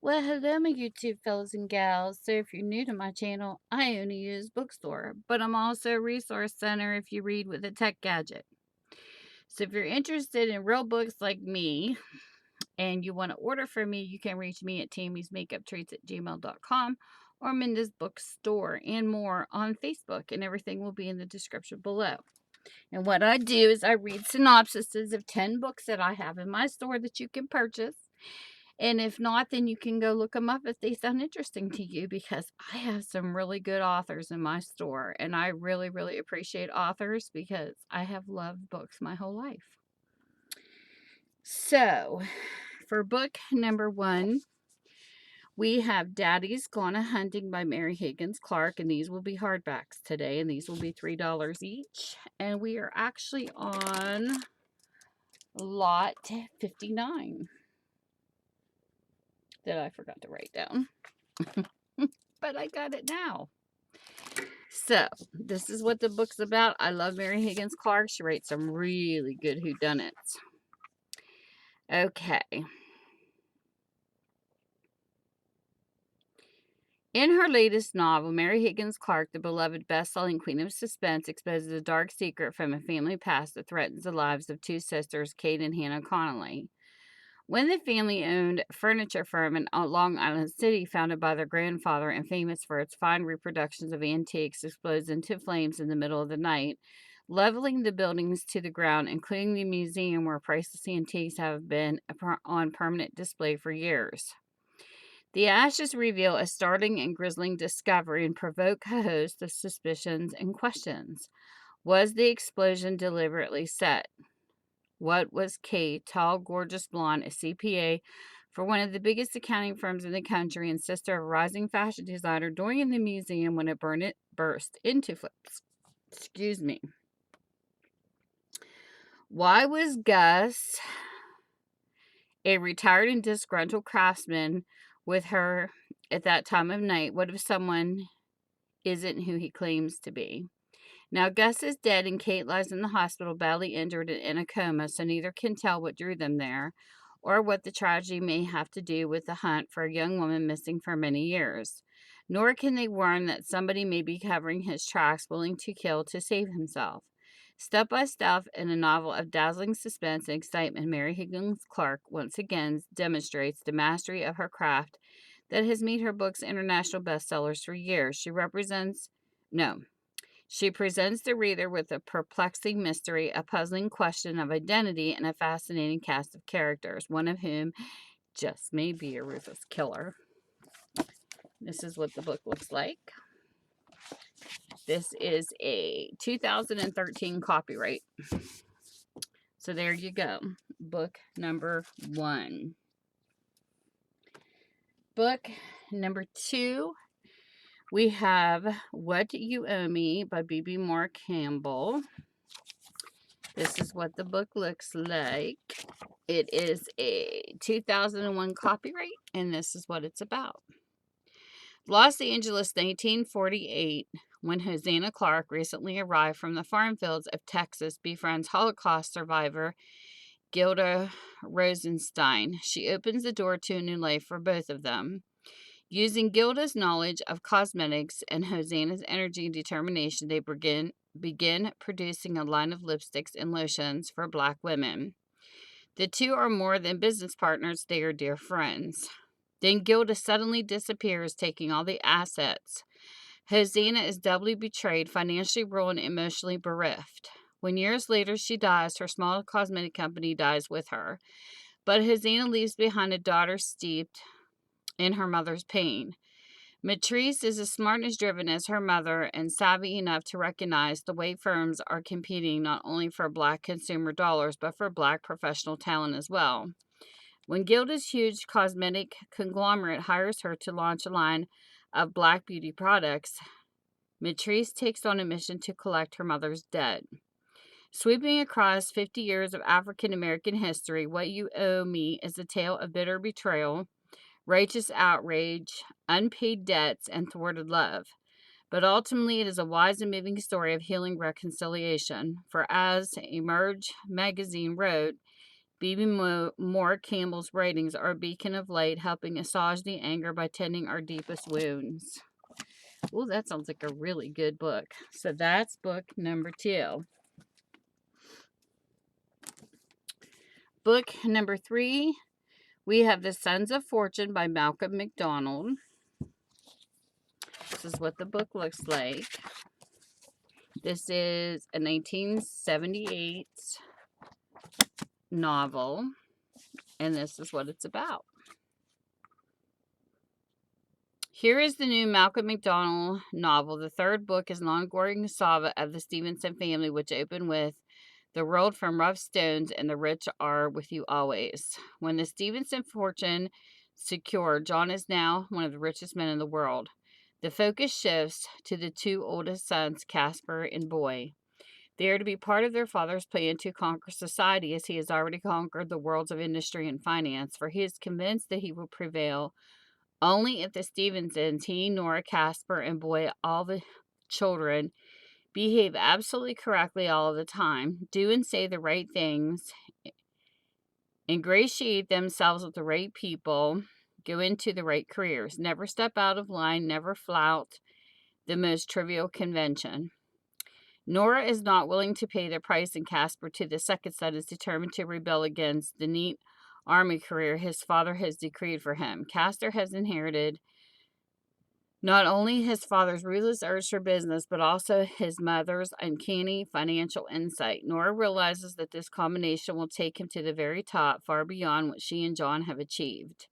Well, hello, my YouTube fellas and gals. So, if you're new to my channel, I only use bookstore, but I'm also a resource center if you read with a tech gadget. So, if you're interested in real books like me and you want to order from me, you can reach me at tammysmakeuptreats@gmail.com or Minda's Bookstore and more on Facebook, and everything will be in the description below. And what I do is I read synopsises of 10 books that I have in my store that you can purchase. And if not, then you can go look them up if they sound interesting to you, because I have some really good authors in my store. And I really, really appreciate authors because I have loved books my whole life. So, for book number 1, we have Daddy's Gone A-Hunting by Mary Higgins Clark. And these will be hardbacks today. And these will be $3 each. And we are actually on lot 59 that I forgot to write down. But I got it now. So, this is what the book's about. I love Mary Higgins Clark. She writes some really good whodunits. Okay. In her latest novel, Mary Higgins Clark, the beloved best-selling queen of suspense, exposes a dark secret from a family past that threatens the lives of two sisters, Kate and Hannah Connolly. When the family-owned furniture firm in Long Island City, founded by their grandfather and famous for its fine reproductions of antiques, explodes into flames in the middle of the night, leveling the buildings to the ground, including the museum where priceless antiques have been on permanent display for years. The ashes reveal a startling and grisly discovery and provoke a host of suspicions and questions. Was the explosion deliberately set? What was Kate, tall, gorgeous blonde, a CPA for one of the biggest accounting firms in the country and sister of a rising fashion designer, doing in the museum when it burst into flames? Excuse me. Why was Gus, a retired and disgruntled craftsman, with her at that time of night? What if someone isn't who he claims to be? Now, Gus is dead and Kate lies in the hospital badly injured and in a coma, so neither can tell what drew them there or what the tragedy may have to do with the hunt for a young woman missing for many years. Nor can they warn that somebody may be covering his tracks, willing to kill to save himself. Step by step, in a novel of dazzling suspense and excitement, Mary Higgins Clark once again demonstrates the mastery of her craft that has made her books international bestsellers for years. She presents the reader with a perplexing mystery, a puzzling question of identity, and a fascinating cast of characters, one of whom just may be a ruthless killer. This is what the book looks like. This is a 2013 copyright. So there you go. Book number 1. Book number 2. We have What You Owe Me by Bebe Campbell. This is what the book looks like. It is a 2001 copyright, and this is what it's about. Los Angeles, 1948, when Hosanna Clark recently arrived from the farm fields of Texas, befriends Holocaust survivor Gilda Rosenstein. She opens the door to a new life for both of them. Using Gilda's knowledge of cosmetics and Hosanna's energy and determination, they begin producing a line of lipsticks and lotions for Black women. The two are more than business partners, they are dear friends. Then Gilda suddenly disappears, taking all the assets. Hosanna is doubly betrayed, financially ruined, emotionally bereft. When years later she dies, her small cosmetic company dies with her. But Hosanna leaves behind a daughter steeped in her mother's pain. Matrice is as smart and driven as her mother and savvy enough to recognize the way firms are competing not only for Black consumer dollars, but for Black professional talent as well. When Gilda's huge cosmetic conglomerate hires her to launch a line of Black beauty products, Matrice takes on a mission to collect her mother's debt. Sweeping across 50 years of African American history, What You Owe Me is a tale of bitter betrayal, righteous outrage, unpaid debts, and thwarted love. But ultimately, it is a wise and moving story of healing reconciliation. For as Emerge magazine wrote, Bebe Moore Campbell's writings are a beacon of light, helping assuage the anger by tending our deepest wounds. Oh, that sounds like a really good book. So that's book number 2. Book number 3, we have The Sons of Fortune by Malcolm Macdonald. This is what the book looks like. This is a 1978 novel, and this is what it's about. Here is the new Malcolm Macdonald novel. The third book is an ongoing saga of the Stevenson family, which opened with "The world from rough stones and the rich are with you always." When the Stevenson fortune secured, John is now one of the richest men in the world. The focus shifts to the 2 oldest sons, Casper and Boy. They are to be part of their father's plan to conquer society, as he has already conquered the worlds of industry and finance, for he is convinced that he will prevail only if the Stevensons, he, Nora, Casper, and Boy, all the children, behave absolutely correctly all of the time, do and say the right things, ingratiate themselves with the right people, go into the right careers, never step out of line, never flout the most trivial convention. Nora is not willing to pay the price, and Casper, to the second son, is determined to rebel against the neat army career his father has decreed for him. Casper has inherited not only his father's ruthless urge for business, but also his mother's uncanny financial insight. Nora realizes that this combination will take him to the very top, far beyond what she and John have achieved.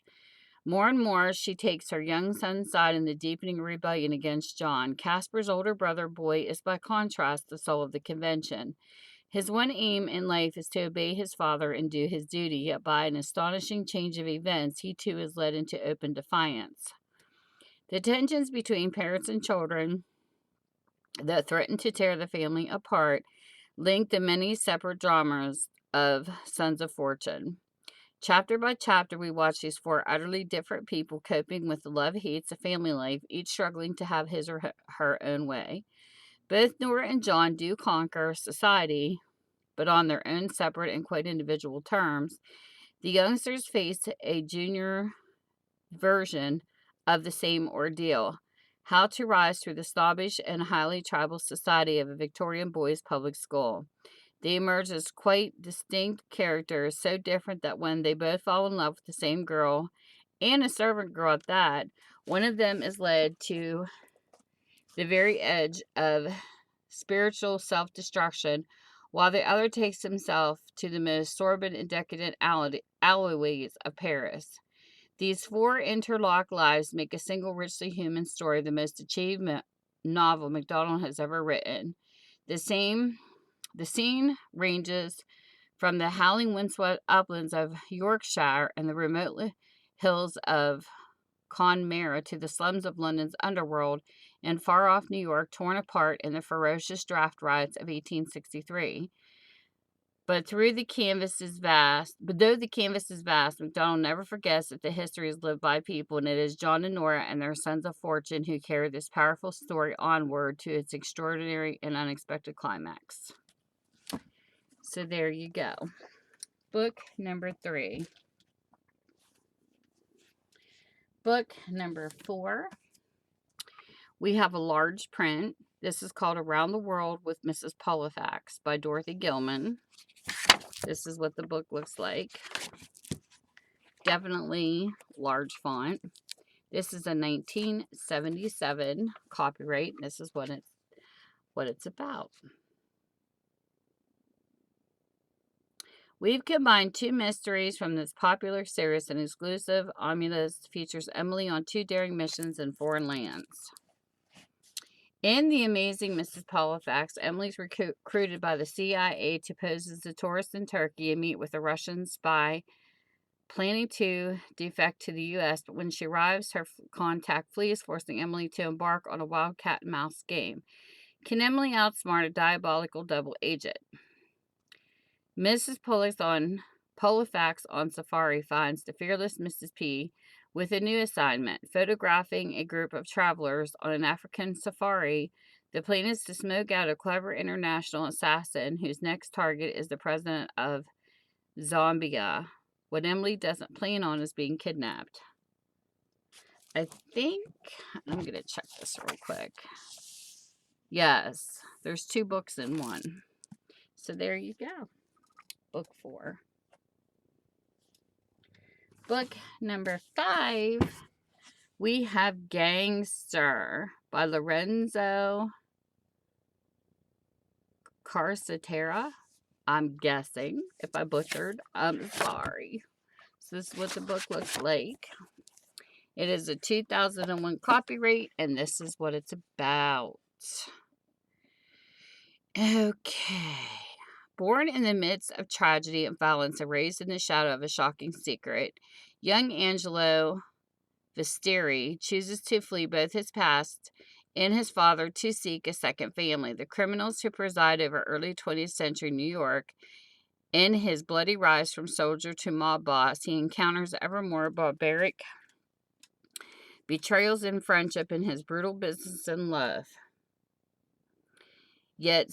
More and more, she takes her young son's side in the deepening rebellion against John. Casper's older brother, Boy, is by contrast the soul of the convention. His one aim in life is to obey his father and do his duty, yet by an astonishing change of events, he too is led into open defiance. The tensions between parents and children that threaten to tear the family apart link the many separate dramas of Sons of Fortune. Chapter by chapter, we watch these 4 utterly different people coping with the love-hates of family life, each struggling to have his or her own way. Both Nora and John do conquer society, but on their own separate and quite individual terms. The youngsters face a junior version of the same ordeal: how to rise through the snobbish and highly tribal society of a Victorian boys' public school. They emerge as quite distinct characters, so different that when they both fall in love with the same girl, and a servant girl at that, one of them is led to the very edge of spiritual self-destruction, while the other takes himself to the most sordid and decadent alleyways of Paris. These 4 interlocked lives make a single richly human story, the most achieved novel Macdonald has ever written. The scene ranges from the howling windswept uplands of Yorkshire and the remote hills of Connemara to the slums of London's underworld and far-off New York, torn apart in the ferocious draft riots of 1863. But though the canvas is vast, Macdonald never forgets that the history is lived by people, and it is John and Nora and their sons of fortune who carry this powerful story onward to its extraordinary and unexpected climax. So there you go. Book number 3. Book number 4. We have a large print. This is called Around the World with Mrs Polifax by Dorothy Gilman. This is what the book looks like. Definitely large font. This is a 1977 copyright. This is what it's about. We've combined 2 mysteries from this popular series. An exclusive omnibus features Emily on 2 daring missions in foreign lands. In The Amazing Mrs. Polifax, Emily's recruited by the CIA to pose as a tourist in Turkey and meet with a Russian spy planning to defect to the U.S., but when she arrives, her contact flees, forcing Emily to embark on a wild cat-and-mouse game. Can Emily outsmart a diabolical double agent? Mrs. Pollifax on safari finds the fearless Mrs. P with a new assignment, photographing a group of travelers on an African safari. The plan is to smoke out a clever international assassin whose next target is the president of Zombia. What Emily doesn't plan on is being kidnapped. I think, I'm going to check this real quick. Yes, there's 2 books in one. So there you go. Book 4. Book number 5, we have Gangster by Lorenzo Carcaterra. I'm guessing. If I butchered, I'm sorry. So this is what the book looks like. It is a 2001 copyright, and this is what it's about. Okay. Born in the midst of tragedy and violence and raised in the shadow of a shocking secret, young Angelo Vestieri chooses to flee both his past and his father to seek a second family. The criminals who preside over early 20th century New York. In his bloody rise from soldier to mob boss, he encounters ever more barbaric betrayals in friendship in his brutal business and love. Yet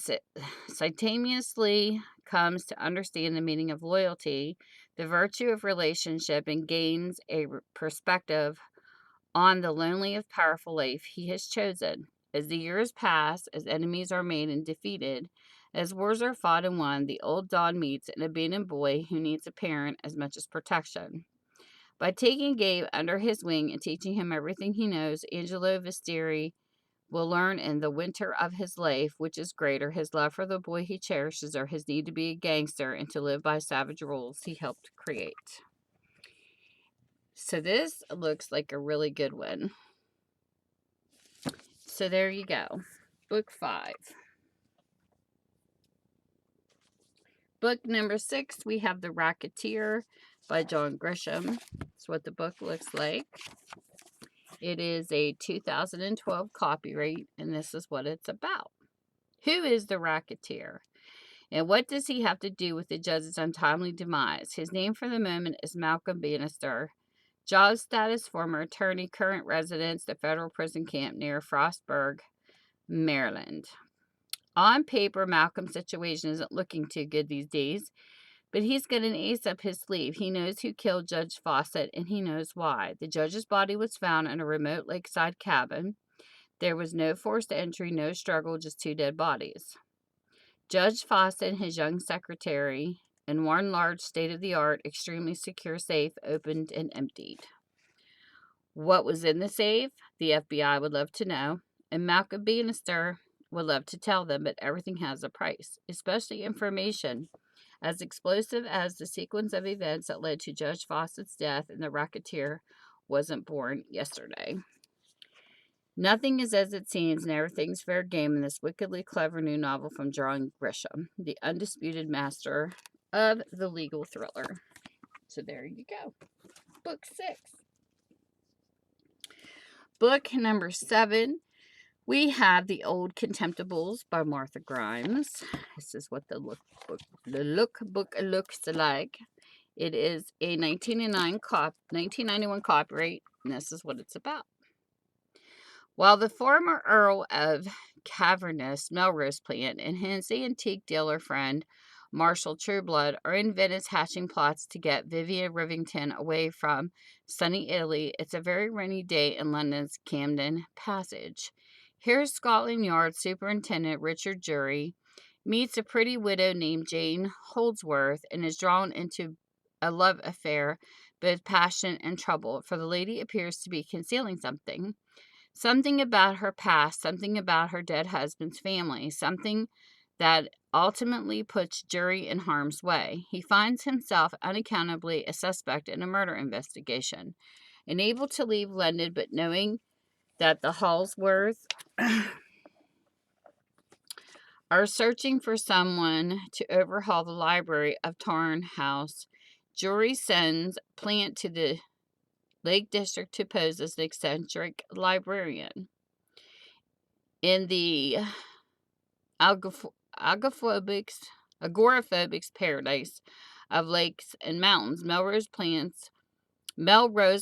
simultaneously comes to understand the meaning of loyalty, the virtue of relationship, and gains a perspective on the lonely and powerful life he has chosen. As the years pass, as enemies are made and defeated, as wars are fought and won, the old Don meets an abandoned boy who needs a parent as much as protection. By taking Gabe under his wing and teaching him everything he knows, Angelo Vestieri will learn in the winter of his life, which is greater, his love for the boy he cherishes or his need to be a gangster and to live by savage rules he helped create. So this looks like a really good one. So there you go. Book 5. Book number 6, we have The Racketeer by John Grisham. That's what the book looks like. It is a 2012 copyright, and this is what it's about. Who is the Racketeer? And what does he have to do with the judge's untimely demise? His name for the moment is Malcolm Bannister. Job status, former attorney, current residence, the federal prison camp near Frostburg, Maryland. On paper, Malcolm's situation isn't looking too good these days, but he's got an ace up his sleeve. He knows who killed Judge Fawcett, and he knows why. The judge's body was found in a remote lakeside cabin. There was no forced entry, no struggle, just 2 dead bodies. Judge Fawcett and his young secretary, in one large state-of-the-art, extremely secure safe, opened and emptied. What was in the safe? The FBI would love to know, and Malcolm Bannister would love to tell them, but everything has a price, especially information as explosive as the sequence of events that led to Judge Fawcett's death and the Racketeer wasn't born yesterday. Nothing is as it seems, and everything's fair game in this wickedly clever new novel from John Grisham, the undisputed master of the legal thriller. So there you go. Book 6. Book number 7, we have The Old Contemptibles by Martha Grimes. This is what the lookbook looks like. It is a 1991 copyright, and this is what it's about. While the former Earl of Cavernous, Melrose Plant, and his antique dealer friend, Marshall Trueblood, are in Venice hatching plots to get Vivian Rivington away from sunny Italy, it's a very rainy day in London's Camden Passage. Here's Scotland Yard Superintendent Richard Jury meets a pretty widow named Jane Holdsworth and is drawn into a love affair, both passionate and troubled, for the lady appears to be concealing something. Something about her past, something about her dead husband's family, something that ultimately puts Jury in harm's way. He finds himself unaccountably a suspect in a murder investigation, unable to leave London, but knowing that the Holdsworth are searching for someone to overhaul the library of Tarn House. Jury sends Plant to the Lake District to pose as an eccentric librarian. In the agoraphobics paradise of lakes and mountains, Melrose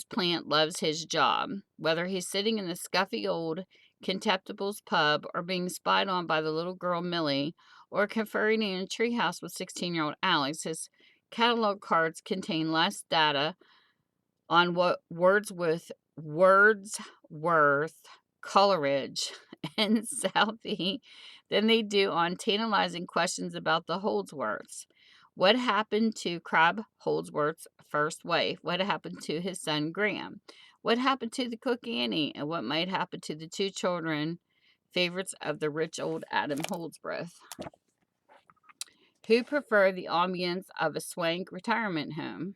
Plant loves his job. Whether he's sitting in the scuffy old Contemptibles pub, or being spied on by the little girl Millie, or conferring in a treehouse with 16-year-old Alex, his Catalog cards contain less data on what Wordsworth, Coleridge, and Southey than they do on tantalizing questions about the Holdsworths. What happened to Crabbe Holdsworth's first wife? What happened to his son Graham? What happened to the cook Annie? And what might happen to the two children, favorites of the rich old Adam Holdsworth? Who prefer the ambience of a swank retirement home?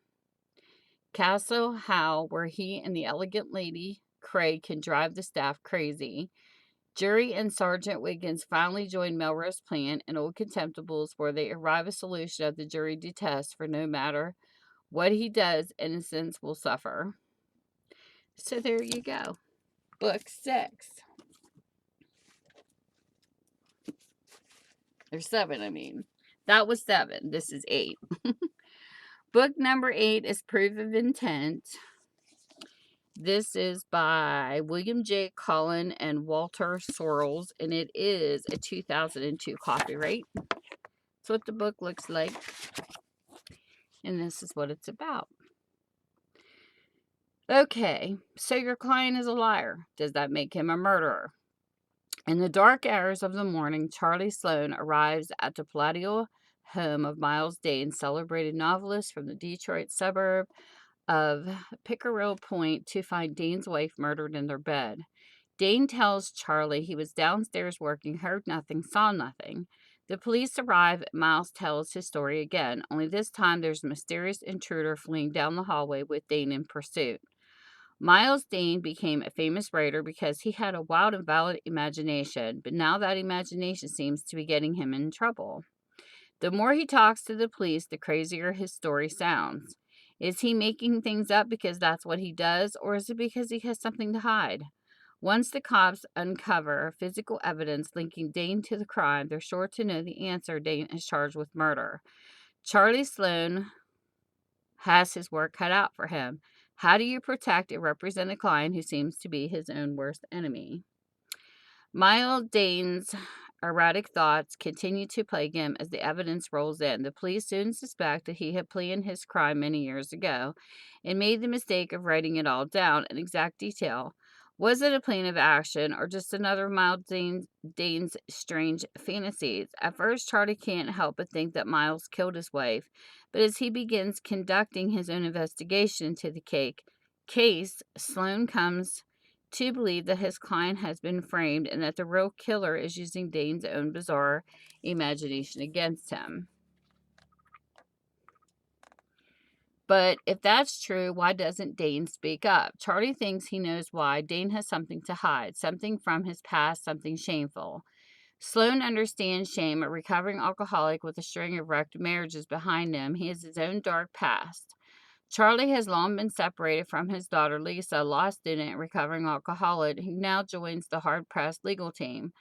Castle Howe, where he and the elegant Lady Craig can drive the staff crazy. Jury and Sergeant Wiggins finally join Melrose Plan and Old Contemptibles, where they arrive a solution that the jury detests, for no matter what he does, innocence will suffer. So there you go. Book 6. Or 7, I mean. That was 7. This is 8. Book number 8 is Proof of Intent. This is by William J. Coughlin and Walter Sorrells, and it is a 2002 copyright. That's what the book looks like, and this is what it's about. Okay, so your client is a liar. Does that make him a murderer? In the dark hours of the morning, Charlie Sloane arrives at the palatial home of Miles Dane, celebrated novelist from the Detroit suburb of Pickerel Point, to find Dane's wife murdered in their bed. Dane tells Charlie he was downstairs working, heard nothing, saw nothing. The police arrive. Miles tells his story again, only this time there's a mysterious intruder fleeing down the hallway with Dane in pursuit. Miles Dane became a famous writer because he had a wild and valid imagination, but now that imagination seems to be getting him in trouble. The more he talks to the police, the crazier his story sounds. Is he making things up because that's what he does, or is it because he has something to hide? Once the cops uncover physical evidence linking Dane to the crime, they're sure to know the answer. Dane is charged with murder. Charlie Sloane has his work cut out for him. How do you protect a represented client who seems to be his own worst enemy? Miles Dane's erratic thoughts continue to plague him as the evidence rolls in. The police soon suspect that he had planned his crime many years ago and made the mistake of writing it all down in exact detail. Was it a plan of action or just another of Miles Dane's strange fantasies? At first, Charlie can't help but think that Miles killed his wife, but as he begins conducting his own investigation into the case, Sloane comes to believe that his client has been framed and that the real killer is using Dane's own bizarre imagination against him. But if that's true, why doesn't Dane speak up? Charlie thinks he knows why. Dane has something to hide, something from his past, something shameful. Sloane understands shame, a recovering alcoholic with a string of wrecked marriages behind him. He has his own dark past. Charlie has long been separated from his daughter Lisa, a law student and recovering alcoholic, who now joins the hard-pressed legal team.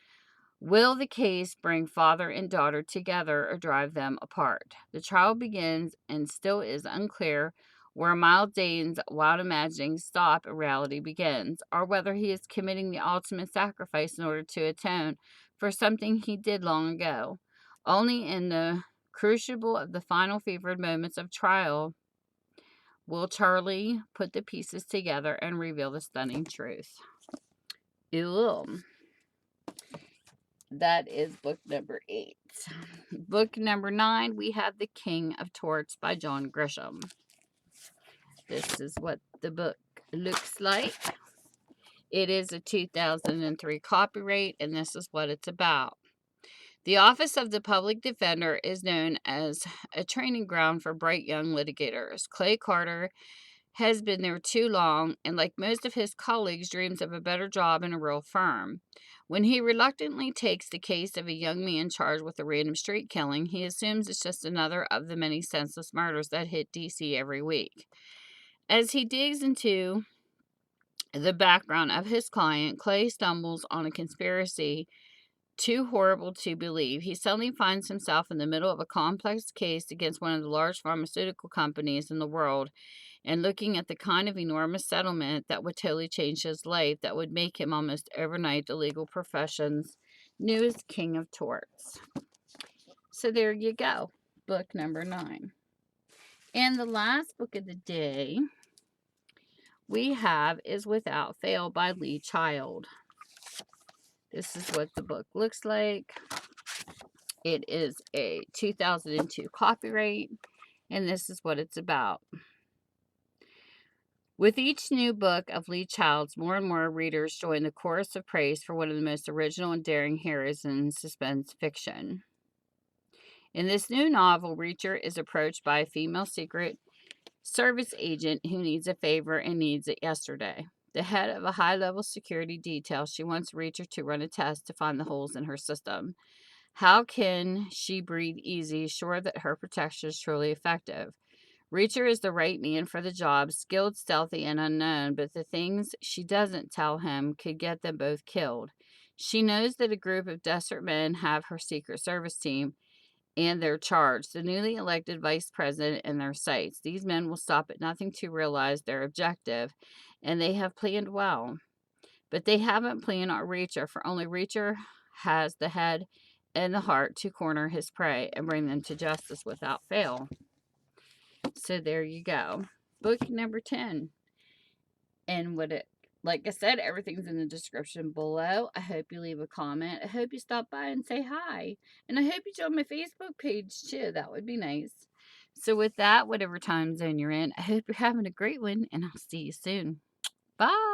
Will the case bring father and daughter together or drive them apart? The trial begins and still is unclear where Miles Dane's wild imaginings stop and reality begins, or whether he is committing the ultimate sacrifice in order to atone for something he did long ago. Only in the crucible of the final fevered moments of trial will Charlie put the pieces together and reveal the stunning truth. Ew. That is book number 8. Book number 9, we have The King of Torts by John Grisham. This is what the book looks like. It is a 2003 copyright, and this is what it's about. The Office of the Public Defender is known as a training ground for bright young litigators. Clay Carter has been there too long, and like most of his colleagues, dreams of a better job in a real firm. When he reluctantly takes the case of a young man charged with a random street killing, he assumes it's just another of the many senseless murders that hit D.C. every week. As he digs into the background of his client, Clay stumbles on a conspiracy too horrible to believe. He suddenly finds himself in the middle of a complex case against one of the large pharmaceutical companies in the world, and looking at the kind of enormous settlement that would totally change his life, that would make him almost overnight the legal profession's newest king of torts. So there you go, book number 9. And the last book of the day we have is Without Fail by Lee Child. This is what the book looks like. It is a 2002 copyright, and this is what it's about. With each new book of Lee Child's, more and more readers join the chorus of praise for one of the most original and daring heroes in suspense fiction. In this new novel, Reacher is approached by a female Secret Service agent who needs a favor and needs it yesterday. The head of a high-level security detail, she wants Reacher to run a test to find the holes in her system. How can she breathe easy, sure that her protection is truly effective? Reacher is the right man for the job, skilled, stealthy, and unknown, but the things she doesn't tell him could get them both killed. She knows that a group of desperate men have her Secret Service team and their charge, the newly elected vice president, in their sights. These men will stop at nothing to realize their objective, and they have planned well. But they haven't planned on Reacher, for only Reacher has the head and the heart to corner his prey and bring them to justice without fail. So there you go. Book number 10. And like I said, everything's in the description below. I hope you leave a comment. I hope you stop by and say hi. And I hope you join my Facebook page too. That would be nice. So with that, whatever time zone you're in, I hope you're having a great one, and I'll see you soon. Bye.